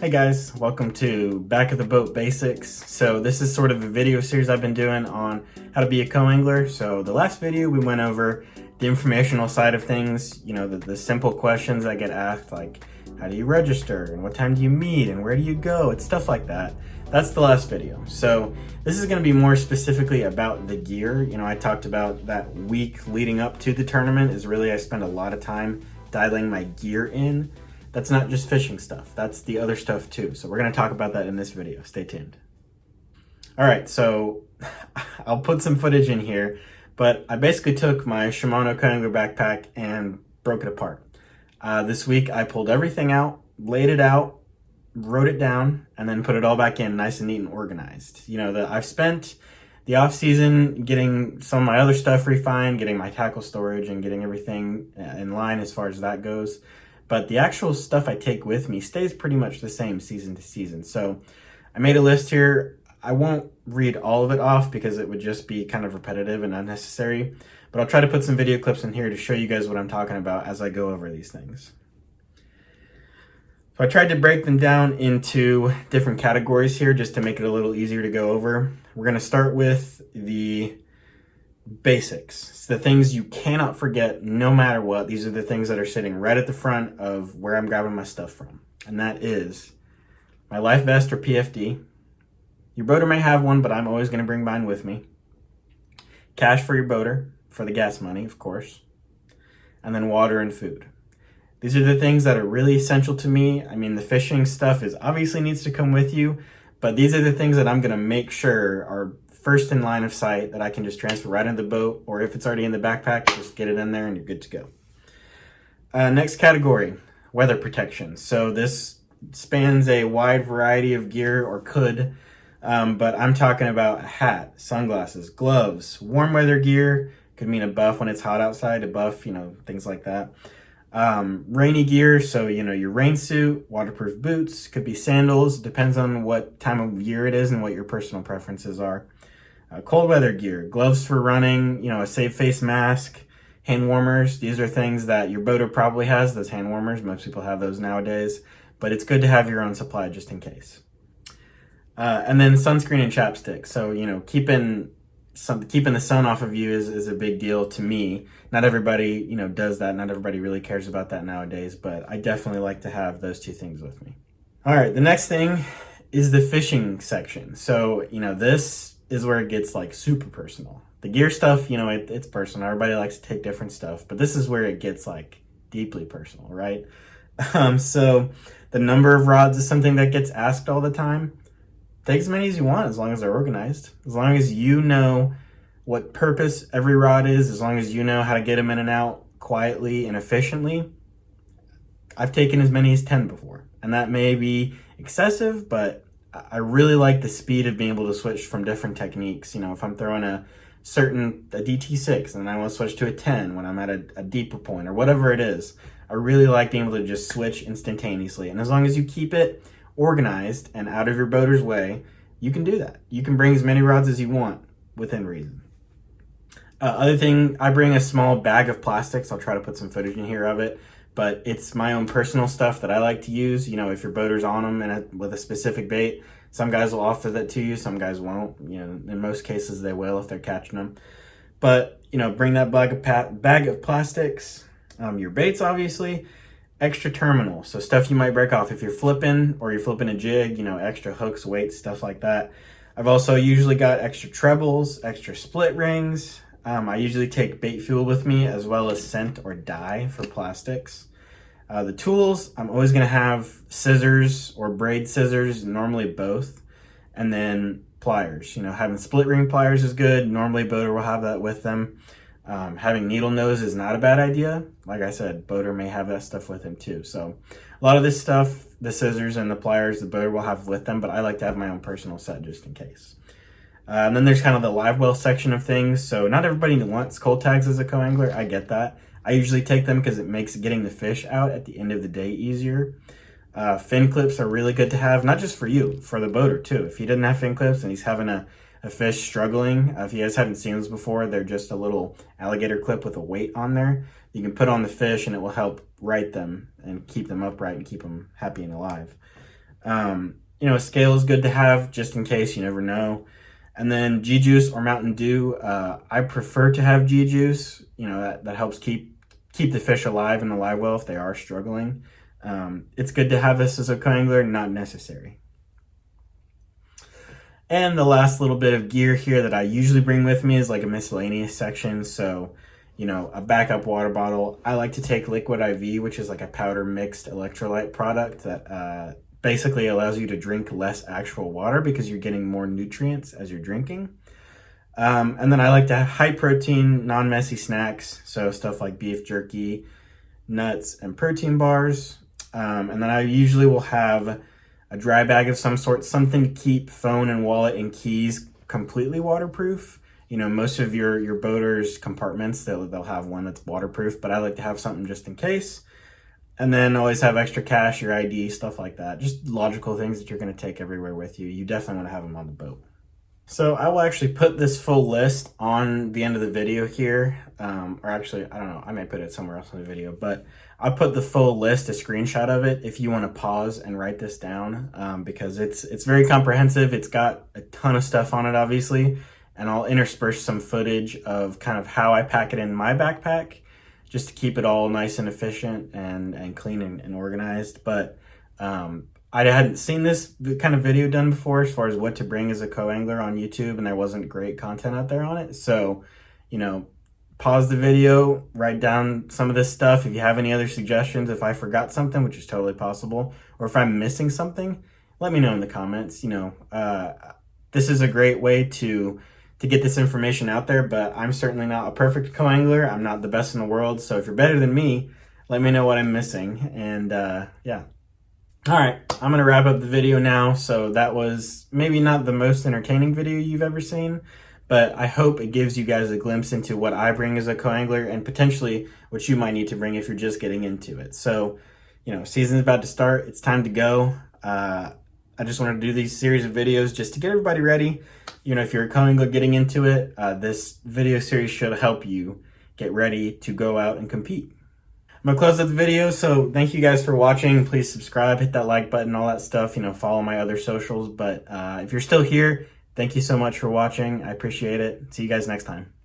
Hey guys, welcome to Back of the Boat Basics. So this is sort of a video series I've been doing on how to be a co-angler. So the last video we went over the informational side of things, you know, the simple questions that get asked, like how do you register and what time do you meet and where do you go? It's stuff like that. That's the last video. So this is going to be more specifically about the gear. You know, I talked about that week leading up to the tournament is really I spend a lot of time dialing my gear in. That's not just fishing stuff, that's the other stuff too. So we're gonna talk about that in this video, stay tuned. All right, so I'll put some footage in here, but I basically took my Shimano co-angler backpack and broke it apart. This week I pulled everything out, laid it out, wrote it down, and then put it all back in nice and neat and organized. You know, I've spent the off season getting some of my other stuff refined, getting my tackle storage and getting everything in line as far as that goes. But the actual stuff I take with me stays pretty much the same season to season. So I made a list here. I won't read all of it off because it would just be kind of repetitive and unnecessary, but I'll try to put some video clips in here to show you guys what I'm talking about as I go over these things. So I tried to break them down into different categories here just to make it a little easier to go over. We're gonna start with the basics. It's the things you cannot forget no matter what. These are the things that are sitting right at the front of where I'm grabbing my stuff from. And that is my life vest or PFD. Your boater may have one, but I'm always going to bring mine with me. Cash for your boater, for the gas money, of course. And then water and food. These are the things that are really essential to me. I mean, the fishing stuff is obviously needs to come with you, but these are the things that I'm going to make sure are first in line of sight that I can just transfer right into the boat, or if it's already in the backpack, just get it in there and you're good to go. Next category, weather protection. So this spans a wide variety of gear, or could, but I'm talking about a hat, sunglasses, gloves, warm weather gear. Could mean a buff when it's hot outside, a buff, you know, things like that. Rainy gear, so you know, your rain suit, waterproof boots, could be sandals, depends on what time of year it is and what your personal preferences are. Cold weather gear, gloves for running, you know, a safe face mask, hand warmers. These are things that your boater probably has, those hand warmers. Most people have those nowadays, but it's good to have your own supply just in case. And then sunscreen and chapstick. So, you know, keeping the sun off of you is a big deal to me. Not everybody, you know, does that. Not everybody really cares about that nowadays, but I definitely like to have those two things with me. All right, the next thing is the fishing section. So, you know, this is where it gets like super personal. The gear stuff, you know, it's personal. Everybody likes to take different stuff, but this is where it gets like deeply personal, right? So the number of rods is something that gets asked all the time. Take as many as you want, as long as they're organized, as long as you know what purpose every rod is, as long as you know how to get them in and out quietly and efficiently. I've taken as many as 10 before, and that may be excessive, but I really like the speed of being able to switch from different techniques. You know, if I'm throwing a DT6 and I want to switch to a 10 when I'm at a deeper point or whatever it is, I really like being able to just switch instantaneously. And as long as you keep it organized and out of your boater's way, you can do that. You can bring as many rods as you want within reason. Other thing, I bring a small bag of plastics. I'll try to put some footage in here of it, but it's my own personal stuff that I like to use. You know, if your boater's on them and with a specific bait, some guys will offer that to you, some guys won't. You know, in most cases they will if they're catching them. But, you know, bring that bag of plastics, your baits obviously, extra terminal, so stuff you might break off if you're flipping or you're flipping a jig, you know, extra hooks, weights, stuff like that. I've also usually got extra trebles, extra split rings. I usually take bait fuel with me as well as scent or dye for plastics. The tools, I'm always going to have scissors or braid scissors, normally both, and then pliers. You know, having split ring pliers is good. Normally boater will have that with them. Having needle nose is not a bad idea. Like I said, boater may have that stuff with him too. So a lot of this stuff, the scissors and the pliers, the boater will have with them, but I like to have my own personal set just in case. And then there's kind of the Livewell section of things. So not everybody wants cold tags as a co-angler. I get that. I usually take them because it makes getting the fish out at the end of the day easier. Fin clips are really good to have, not just for you, for the boater too. If he didn't have fin clips and he's having a fish struggling, if you guys haven't seen those before, they're just a little alligator clip with a weight on there. You can put on the fish and it will help right them and keep them upright and keep them happy and alive. A scale is good to have just in case, you never know. And then G-Juice or Mountain Dew. I prefer to have G-Juice. That helps keep the fish alive in the live well if they are struggling. It's good to have this as a co-angler, not necessary. And the last little bit of gear here that I usually bring with me is like a miscellaneous section. So, a backup water bottle. I like to take Liquid IV, which is like a powder mixed electrolyte product that basically allows you to drink less actual water because you're getting more nutrients as you're drinking. And then I like to have high protein, non-messy snacks. So stuff like beef jerky, nuts, and protein bars. And then I usually will have a dry bag of some sort, something to keep phone and wallet and keys completely waterproof. Most of your boaters' compartments, they'll have one that's waterproof, but I like to have something just in case. And then always have extra cash, your ID, stuff like that. Just logical things that you're going to take everywhere with you. You definitely want to have them on the boat. So I will actually put this full list on the end of the video here. Or actually, I don't know, I may put it somewhere else in the video, but I'll put the full list, a screenshot of it, if you want to pause and write this down, because it's very comprehensive. It's got a ton of stuff on it, obviously, and I'll intersperse some footage of kind of how I pack it in my backpack, just to keep it all nice and efficient and clean and organized. But I hadn't seen this kind of video done before as far as what to bring as a co-angler on YouTube, and there wasn't great content out there on it. So, pause the video, write down some of this stuff. If you have any other suggestions, if I forgot something, which is totally possible, or if I'm missing something, let me know in the comments. This is a great way to get this information out there, but I'm certainly not a perfect co-angler. I'm not the best in the world. So if you're better than me, let me know what I'm missing. And yeah. All right, I'm gonna wrap up the video now. So that was maybe not the most entertaining video you've ever seen, but I hope it gives you guys a glimpse into what I bring as a co-angler and potentially what you might need to bring if you're just getting into it. So, season's about to start. It's time to go. I just wanted to do these series of videos just to get everybody ready. If you're a co-angler getting into it, this video series should help you get ready to go out and compete. I'm gonna close up the video, so thank you guys for watching. Please subscribe, hit that like button, all that stuff. Follow my other socials. But if you're still here, thank you so much for watching. I appreciate it. See you guys next time.